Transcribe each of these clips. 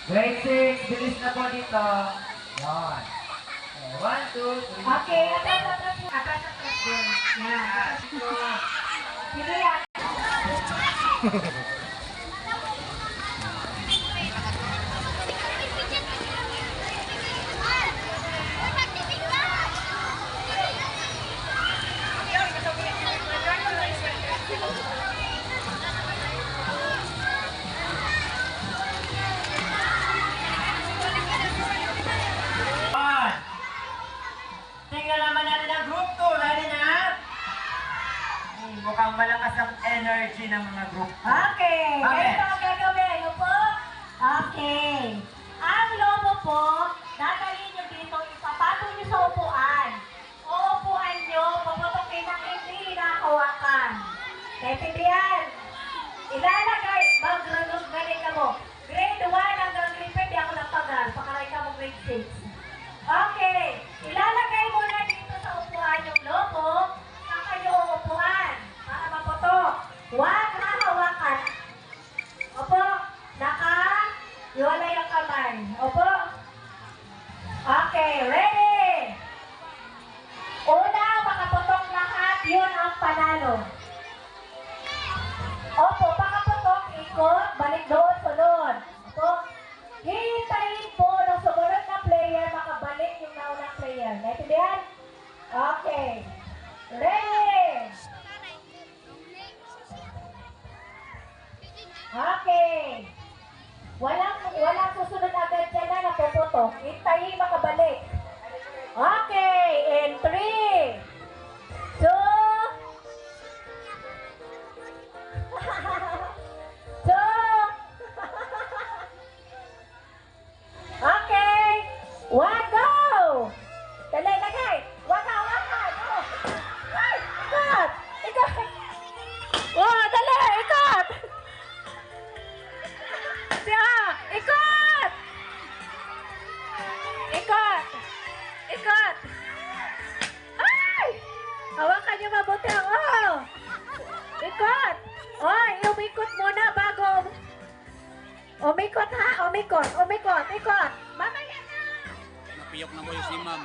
Grade 6, bilis na po dito. Yan. Okay, 1, 2, 3. Okay, atras din. Yan. Sige yan. Tingnan naman natin ang group 2. Ready na? Mukhang malakas ang energy ng mga group 2. Okay. Okay. Ito ang gagawin. Opo. Okay. Ang lobo po, dadalhin nyo dito, ipapatong nyo sa upuan. Uupuan nyo, paputokin ng hindi hinakawakan. Naintindihan? Ilalagay, galing ka mo. Grade 1 hanggang grade 5, di ako nagpagal. Pakaray ka mo grade 6. Okay. Ilalagay mo na dito sa upuan yung lobo, saka yung upuan para maputok. Huwag hahawakan. Opo, hiwalay ang kamay. Opo. Okay, ready? Una, makaputok lahat, yun ang panalo. Opo, makaputok, ikot, balik doon, sunod. Opo. Hintayin po ng sumunod na player, makabalik yung naunang player. Naintindihan? Okay. Ready? Okay. Walang susunod agad dyan na napuputok. Hintayin makabalik. Okay. In 3, 2, 2, okay. 1, go! Dali, lagay. Waka. Go. Ay, ikot. Ikot. Oh, dali, ikot. Ikot. Ikot. Ikot. Ay! Hawakan niyo mabuti. Oh! Ikot. Oy, umikot muna bago. Umikot ha, umikot. Ikot. Mamaya na. Napiyok na mo yung si ma'am.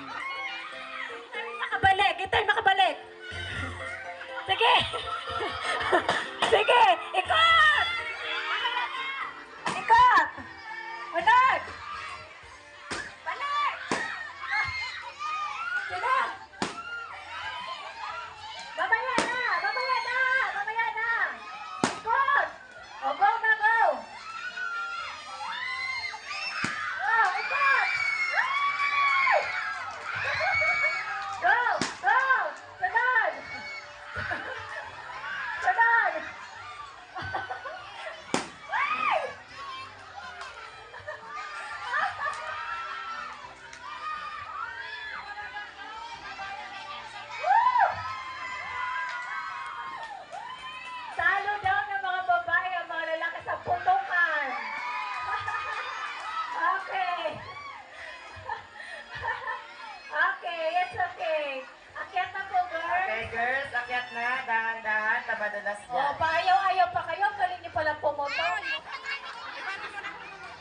Gitay makabalik. Sige. Sige, ikot. Ikot. Unod. Balik. Sige. Mamaya na. Ikot. O, go na, go. Oh, ikot. Ay! Go! Sunod! Ay! Woo! Talo daw ng mga babae ang mga lalaki sa putukan. Okay. Okay, it's okay. Akyat na po, girls. Okay, girls. Akyat na. Dahan-dahan. Tabadalas O, dyan. paayaw-ayaw pa kayo. Galing niyo palang pumotor.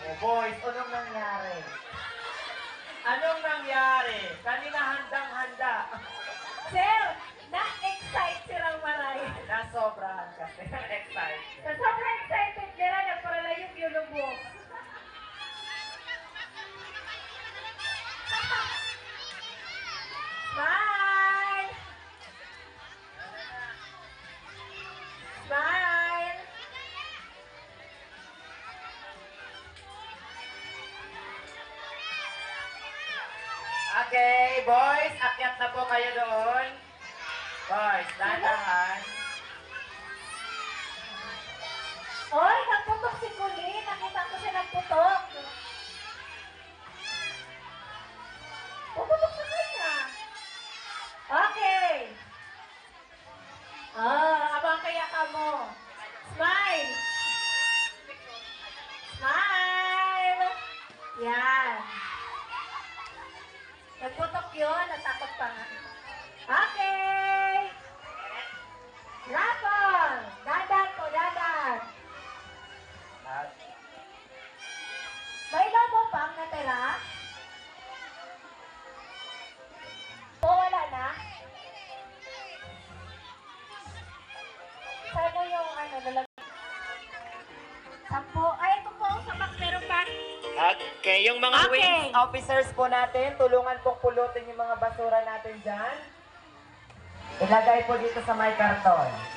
Oh, boys, anong nangyari? Anong nangyari? Kanina handang-handa. Sir, na-excite si Rang Maray. Nasobrahan kasi. Excited. Sa sobrang excited nila, nagparalayog yung lubog. Smile! Smile! Okay, boys, akyat na po kayo doon. Boys, dahan-dahan. Oy, nagputok si Colleen. Nakita ko siya nagputok. Puputok sa kanya. Okay. Abang kaya ka mo. Smile. Smile. Yan. Nagputok yun. Natakot pa nga. Okay. Raffle. Dadan po, dadan. May nalalagay. 10. Ay, ito po sa box. Meron pa. Okay, yung mga Okay. wings officers po natin, tulungan pong pulutin yung mga basura natin dyan. Ilagay po dito sa may karton.